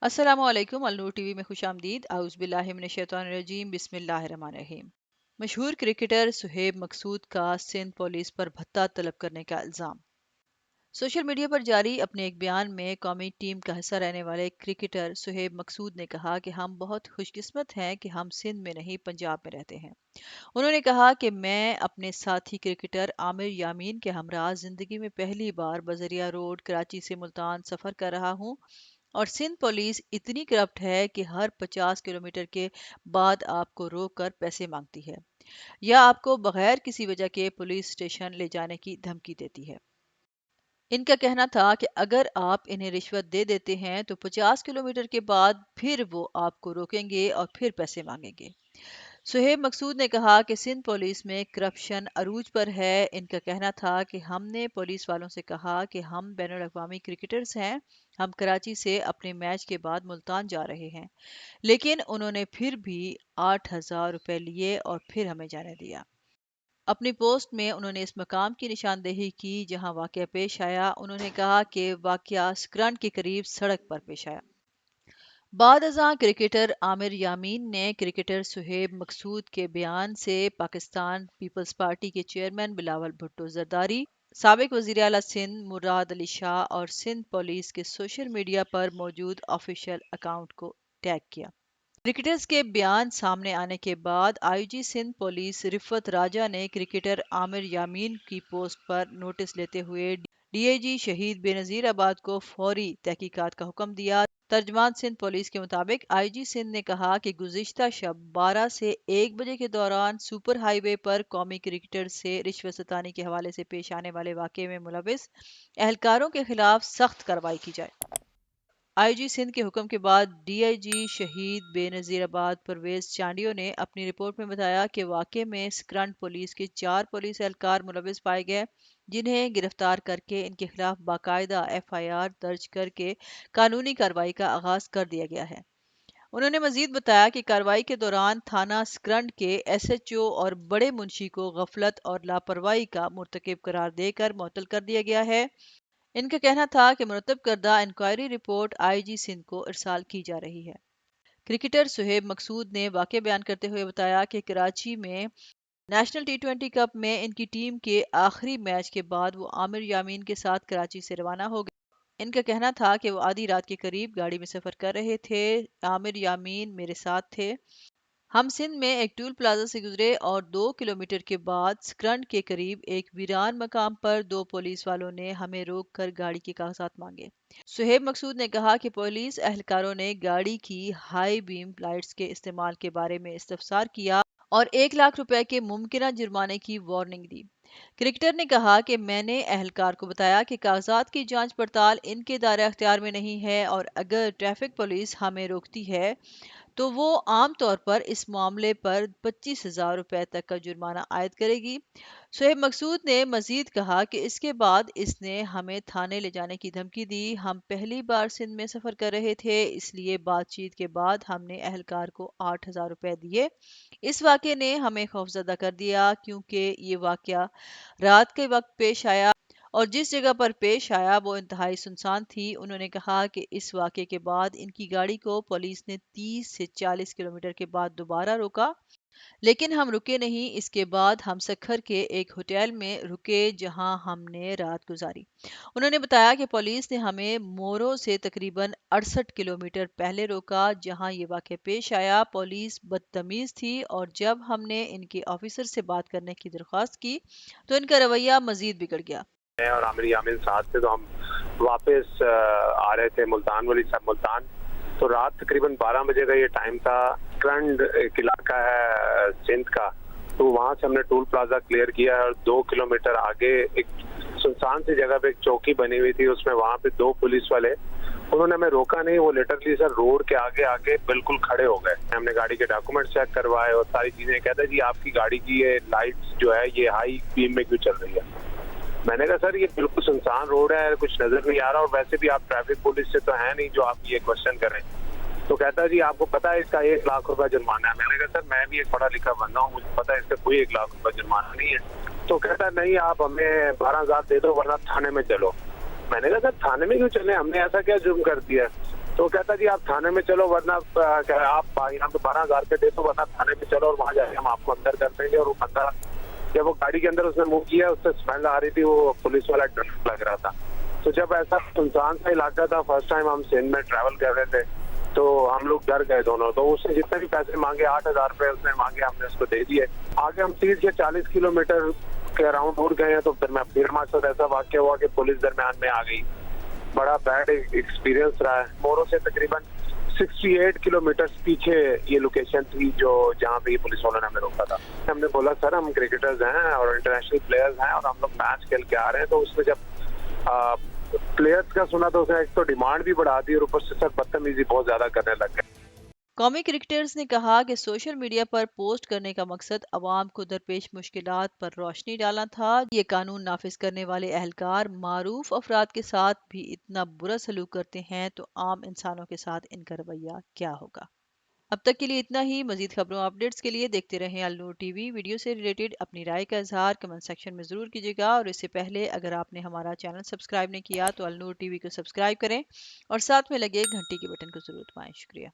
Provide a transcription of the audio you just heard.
अस्सलाम वालेकुम। अलनूर टीवी में खुश आमदीद। आउज़बिल्लाहि मिनश्शैतानिर्रजीम। बिस्मिल्लाहिर्रहमानिर्रहीम। मशहूर क्रिकेटर सुहेब मकसूद का सिंध पुलिस पर भत्ता तलब करने का इल्ज़ाम। सोशल मीडिया पर जारी अपने एक बयान में कौमी टीम का हिस्सा रहने वाले क्रिकेटर सुहेब मकसूद ने कहा कि हम बहुत खुशकिस्मत हैं कि हम सिंध में नहीं पंजाब में रहते हैं। उन्होंने कहा कि मैं अपने साथी क्रिकेटर आमिर यामीन के हमरा जिंदगी में पहली बार बजरिया रोड कराची से मुल्तान सफ़र कर रहा हूँ और सिंध पुलिस इतनी करप्ट है कि हर 50 किलोमीटर के बाद आपको रोक कर पैसे मांगती है या आपको बगैर किसी वजह के पुलिस स्टेशन ले जाने की धमकी देती है। इनका कहना था कि अगर आप इन्हें रिश्वत दे देते हैं तो 50 किलोमीटर के बाद फिर वो आपको रोकेंगे और फिर पैसे मांगेंगे। सुहेब मकसूद ने कहा कि सिंध पुलिस में करप्शन अरूज पर है। इनका कहना था कि हमने पुलिस वालों से कहा कि हम बैनुल अक़वामी क्रिकेटर्स हैं, हम कराची से अपने मैच के बाद मुल्तान जा रहे हैं, लेकिन उन्होंने फिर भी 8,000 रुपए लिए और फिर हमें जाने दिया। अपनी पोस्ट में उन्होंने इस मकाम की निशानदेही की जहां वाकया पेश आया। उन्होंने कहा कि वाकया स्क्रंट के करीब सड़क पर पेश आया। बाद अज़ां क्रिकेटर आमिर यामीन ने क्रिकेटर सुहेब मकसूद के बयान से पाकिस्तान पीपल्स पार्टी के चेयरमैन बिलावल भुट्टो जरदारी, साबिक वज़ीर आला सिंध मुराद अली शाह और सिंध पुलिस के सोशल मीडिया पर मौजूद ऑफिशियल अकाउंट को टैग किया। क्रिकेटर्स के बयान सामने आने के बाद आईजी सिंध पुलिस रिफत राजा ने क्रिकेटर आमिर यामीन की पोस्ट पर नोटिस लेते हुए डीआईजी शहीद बेनज़ीर आबाद को फौरी तहकीकात का हुक्म दिया। तर्जमान सिंध पुलिस के मुताबिक आईजी सिंध ने कहा कि गुज़िश्ता शब 12 से 1 बजे के दौरान सुपर हाईवे पर कौमी क्रिकेटर से रिश्वत सतानी के हवाले से पेश आने वाले वाक़े में मुलविस एहलकारों के खिलाफ सख्त कार्रवाई की जाए। आईजी सिंध के हुक्म के बाद डीआईजी शहीद बेनज़ीराबाद परवेज चांडियो ने अपनी रिपोर्ट में बताया कि वाक़े में स्क्रंट पुलिस के 4 पुलिस एहलकार मुलविस पाए गए, जिन्हें गिरफ्तार करके इनके खिलाफ बाकायदा एफआईआर दर्ज करके कानूनी कार्रवाई का आगाज कर दिया गया है। उन्होंने मजीद बताया कि कार्रवाई के दौरान थाना स्क्रंट के एसएचओ और बड़े मुंशी को गफलत और लापरवाही का मुर्तकिब करार देकर मुअत्तल कर दिया गया है। इनका कहना था कि मुरतब करदा इंक्वायरी रिपोर्ट आईजी सिंध को इरसाल की जा रही है। क्रिकेटर सुहेब मकसूद ने वाक़या बयान करते हुए बताया कि कराची में नेशनल टी20 कप में इनकी टीम के आखिरी मैच के बाद वो आमिर यामीन के साथ कराची से रवाना हो गए। इनका कहना था कि वो आधी रात के करीब गाड़ी में सफ़र कर रहे थे। आमिर यामीन मेरे साथ थे। हम सिंध में एक टूल प्लाजा से गुजरे और 2 किलोमीटर के बाद स्क्रंट के करीब एक वीरान मकाम पर 2 पुलिस वालों ने हमें रोक कर गाड़ी के कागजात मांगे। सुहेब मकसूद ने कहा कि पुलिस एहलकारों ने गाड़ी की हाई बीम लाइट्स के इस्तेमाल के बारे में इस्तफसार किया और 1 लाख रुपए के मुमकिना जुर्माने की वार्निंग दी। क्रिकेटर ने कहा कि मैंने एहलकार को बताया कि कागजात की जांच पड़ताल इनके दायरे अख्तियार में नहीं है और अगर ट्रैफिक पुलिस हमें रोकती है तो वो आम तौर पर इस मामले पर 25,000 रुपए तक का जुर्माना आयद करेगी। सुहेब मकसूद ने मजीद कहा कि इसके बाद इसने हमें थाने ले जाने की धमकी दी। हम पहली बार सिंध में सफ़र कर रहे थे, इसलिए बातचीत के बाद हमने एहलकार को 8,000 रुपए दिए। इस वाक़े ने हमें खौफजदा कर दिया क्योंकि ये वाक़या रात के वक्त पेश आया और जिस जगह पर पेश आया वो इंतहाई सुनसान थी। उन्होंने कहा कि इस वाक़े के बाद इनकी गाड़ी को पुलिस ने 30 से 40 किलोमीटर के बाद दोबारा रोका, लेकिन हम रुके नहीं। इसके बाद हम सखर के एक होटल में रुके जहां हमने रात गुजारी। उन्होंने बताया कि पुलिस ने हमें मोरो से तकरीबन 68 किलोमीटर पहले रोका जहां ये वाक़या पेश आया। पुलिस बदतमीज़ थी और जब हमने इनके ऑफिसर से बात करने की दरख्वास्त की तो इनका रवैया मजीद बिगड़ गया। मैं और आमिर यामीन साथ थे, तो हम वापस आ रहे थे मुल्तान वाली सब मुल्तान। तो रात तकरीबन 12 बजे का ये टाइम था। ट्रंड एक इलाका है सिंध का, तो वहाँ से हमने टूल प्लाजा क्लियर किया और 2 किलोमीटर आगे एक सुनसान सी जगह पे एक चौकी बनी हुई थी। उसमें वहाँ पे 2 पुलिस वाले, उन्होंने हमें रोका नहीं, वो लिटरली सर रोड के आगे आगे बिल्कुल खड़े हो गए। हमने गाड़ी के डॉक्यूमेंट चेक करवाए और सारी चीजें। कहते जी आपकी गाड़ी की ये लाइट्स जो है ये हाई बीम में क्यों चल रही है। मैंने कहा सर ये बिल्कुल सुनसान रोड है, कुछ नजर नहीं आ रहा और वैसे भी आप ट्रैफिक पुलिस से तो है नहीं जो आप ये क्वेश्चन करें। तो कहता जी आपको पता है इसका 1 लाख रुपए जुर्माना है। मैंने कहा सर मैं भी एक पढ़ा लिखा बंदा हूँ, मुझे पता है इसका कोई 1 लाख रुपए जुर्माना नहीं है। तो कहता नहीं आप हमें 12,000 दे दो वरना थाने में चलो। मैंने कहा सर थाने में क्यों चले, हमने ऐसा क्या जुर्म कर दिया। تو وہ کہتا جی آپ تھانے میں چلو ورنہ آپ یہاں پہ 12,000 روپے دے تو ورنہ تھانے میں چلو اور وہاں جا کے ہم آپ کو اندر کر دیں گے. اور وہ بندہ جب وہ گاڑی کے اندر اس نے موو کیا اس سے اسمیل آ رہی تھی, وہ پولیس والا ڈر لگ رہا تھا. تو جب ایسا سنسان سا علاقہ تھا, فرسٹ ٹائم ہم سندھ میں ٹریول کر رہے تھے, تو ہم لوگ ڈر گئے دونوں. تو اس نے جتنے بھی پیسے مانگے 8,000 روپے اس نے مانگے, ہم نے اس کو دے دیے. آگے ہم 30 یا 40 کلومیٹر کے اراؤنڈ اڑ گئے ہیں. تو پھر ہمارے ساتھ ایسا واقعہ ہوا کہ پولیس درمیان میں آ گئی. بڑا بیڈ ایکسپیرینس رہا ہے. مورو سے تقریباً 68 کلومیٹر پیچھے یہ لوکیشن تھی جو جہاں پہ یہ پولیس والوں نے ہمیں روکا تھا. ہم نے بولا سر ہم کرکٹرز ہیں اور انٹرنیشنل پلیئرز ہیں اور ہم لوگ میچ کھیل کے آ رہے ہیں. تو اس میں جب پلیئرز کا سنا تو اس نے ایک تو ڈیمانڈ بھی بڑھا دی اور اوپر سے سر بدتمیزی بہت زیادہ کرنے لگ گئے. قومی کرکٹرز نے کہا کہ سوشل میڈیا پر پوسٹ کرنے کا مقصد عوام کو درپیش مشکلات پر روشنی ڈالنا تھا. یہ قانون نافذ کرنے والے اہلکار معروف افراد کے ساتھ بھی اتنا برا سلوک کرتے ہیں تو عام انسانوں کے ساتھ ان کا رویہ کیا ہوگا. اب تک کے لیے اتنا ہی. مزید خبروں اپڈیٹس کے لیے دیکھتے رہیں النور ٹی وی. ویڈیو سے ریلیٹڈ اپنی رائے کا اظہار کمنٹ سیکشن میں ضرور کیجیے گا, اور اس سے پہلے اگر آپ نے ہمارا چینل سبسکرائب نہیں کیا تو النور ٹی وی کو سبسکرائب کریں اور ساتھ میں لگے گھنٹی کے بٹن کو ضرور دبائیں. شکریہ.